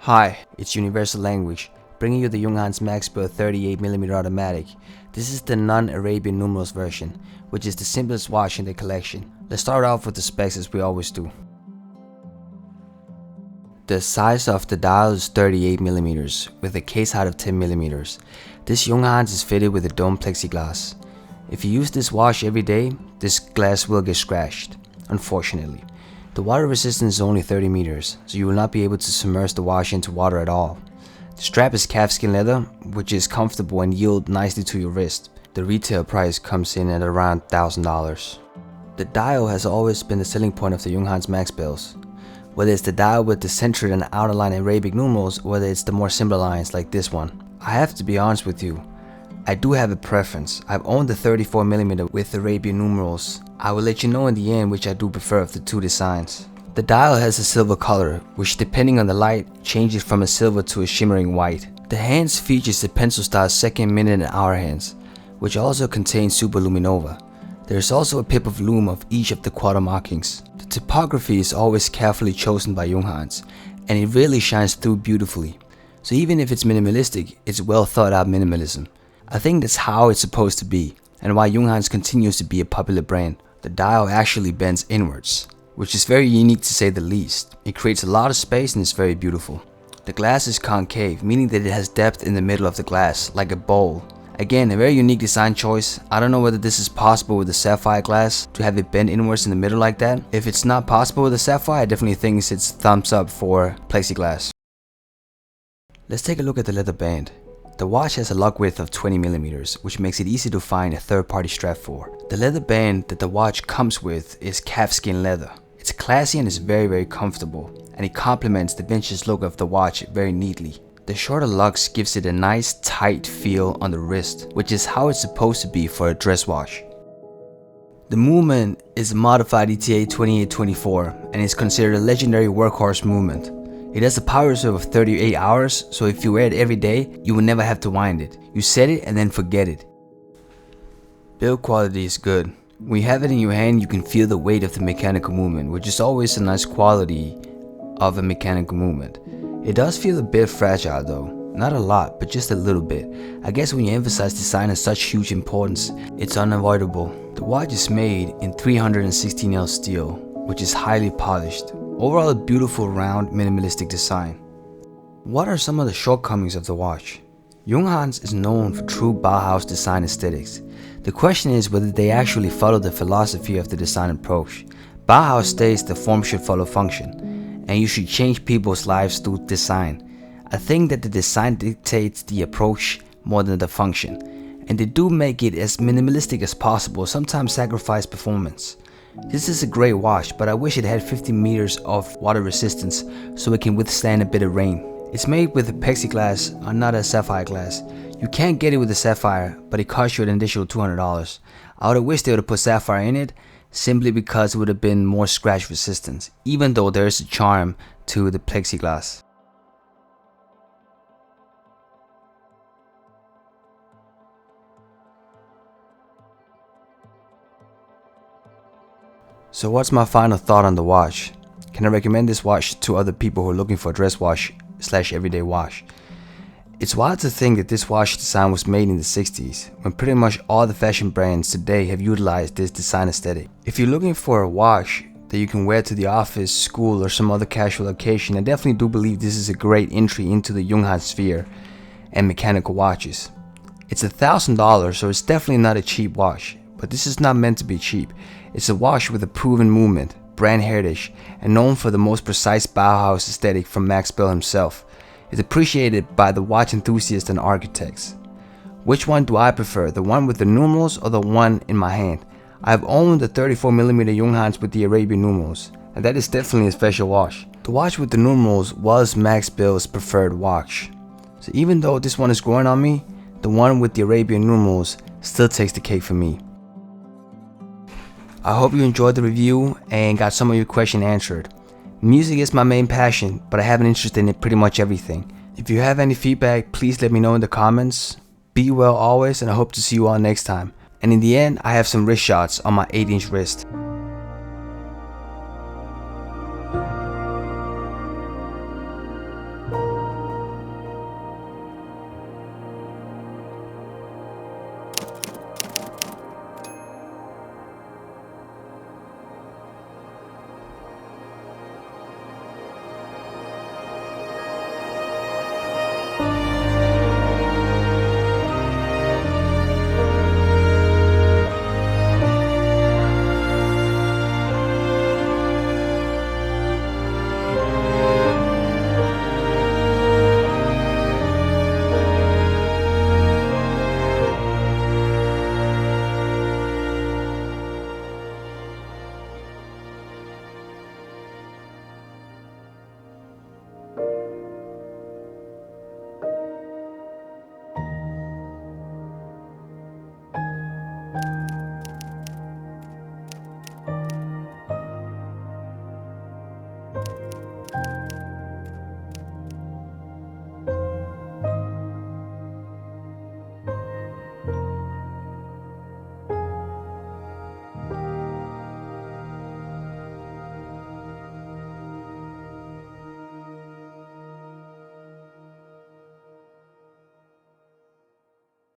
Hi, it's Universal Language, bringing you the Junghans Max Build 38mm automatic. This is the non-Arabian numerals version, which is the simplest watch in the collection. Let's start off with the specs as we always do. The size of the dial is 38mm, with a case height of 10mm. This Junghans is fitted with a dome plexiglass. If you use this watch every day, this glass will get scratched, unfortunately. The water resistance is only 30 meters, so you will not be able to submerge the watch into water at all. The strap is calfskin leather, which is comfortable and yields nicely to your wrist. The retail price comes in at around $1,000. The dial has always been the selling point of the Junghans Max Builds. Whether it's the dial with the centered and outer line Arabic numerals, or whether it's the more simple lines like this one. I have to be honest with you, I do have a preference. I've owned the 34mm with Arabian numerals. I will let you know in the end which I do prefer of the two designs. The dial has a silver color, which depending on the light, changes from a silver to a shimmering white. The hands features the pencil style second, minute and hour hands, which also contains super luminova. There is also a pip of lume of each of the quarter markings. The typography is always carefully chosen by Junghans, and it really shines through beautifully. So even if it's minimalistic, it's well thought out minimalism. I think that's how it's supposed to be, and why Junghans continues to be a popular brand. The dial actually bends inwards, which is very unique to say the least. It creates a lot of space and is very beautiful. The glass is concave, meaning that it has depth in the middle of the glass, like a bowl. Again, a very unique design choice. I don't know whether this is possible with the Sapphire glass, to have it bend inwards in the middle like that. If it's not possible with the Sapphire, I definitely think it's thumbs up for plexiglass. Let's take a look at the leather band. The watch has a lock width of 20mm, which makes it easy to find a third-party strap for. The leather band that the watch comes with is calfskin leather. It's classy and is very comfortable, and it complements the vintage look of the watch very neatly. The shorter locks gives it a nice tight feel on the wrist, which is how it's supposed to be for a dress watch. The movement is a modified ETA 2824 and is considered a legendary workhorse movement. It has a power reserve of 38 hours, so if you wear it every day, you will never have to wind it. You set it and then forget it. Build quality is good. When you have it in your hand, you can feel the weight of the mechanical movement, which is always a nice quality of a mechanical movement. It does feel a bit fragile though. Not a lot, but just a little bit. I guess when you emphasize design as such huge importance, it's unavoidable. The watch is made in 316L steel, which is highly polished. Overall a beautiful round minimalistic design. What are some of the shortcomings of the watch? Junghans is known for true Bauhaus design aesthetics. The question is whether they actually follow the philosophy of the design approach. Bauhaus states the form should follow function, and you should change people's lives through design. I think that the design dictates the approach more than the function, and they do make it as minimalistic as possible, sometimes sacrifice performance. This is a great watch, but I wish it had 50 meters of water resistance so it can withstand a bit of rain. It's made with a plexiglass, not a sapphire glass. You can't get it with a sapphire, but it costs you an additional $200. I would have wished they would have put sapphire in it, simply because it would have been more scratch resistance, even though there is a charm to the plexiglass. So what's my final thought on the watch? Can I recommend this watch to other people who are looking for a dress watch / everyday watch? It's wild to think that this watch design was made in the 60s, when pretty much all the fashion brands today have utilized this design aesthetic. If you're looking for a watch that you can wear to the office, school or some other casual occasion, I definitely do believe this is a great entry into the Junghans sphere and mechanical watches. It's $1,000, so it's definitely not a cheap watch, but this is not meant to be cheap. It's a watch with a proven movement, brand heritage, and known for the most precise Bauhaus aesthetic from Max Build himself. It's appreciated by the watch enthusiasts and architects. Which one do I prefer, the one with the numerals or the one in my hand? I've owned the 34mm Junghans with the Arabian numerals, and that is definitely a special watch. The watch with the numerals was Max Build's preferred watch. So even though this one is growing on me, the one with the Arabian numerals still takes the cake for me. I hope you enjoyed the review and got some of your questions answered. Music is my main passion, but I have an interest in pretty much everything. If you have any feedback, please let me know in the comments. Be well always, and I hope to see you all next time. And in the end, I have some wrist shots on my 8-inch wrist.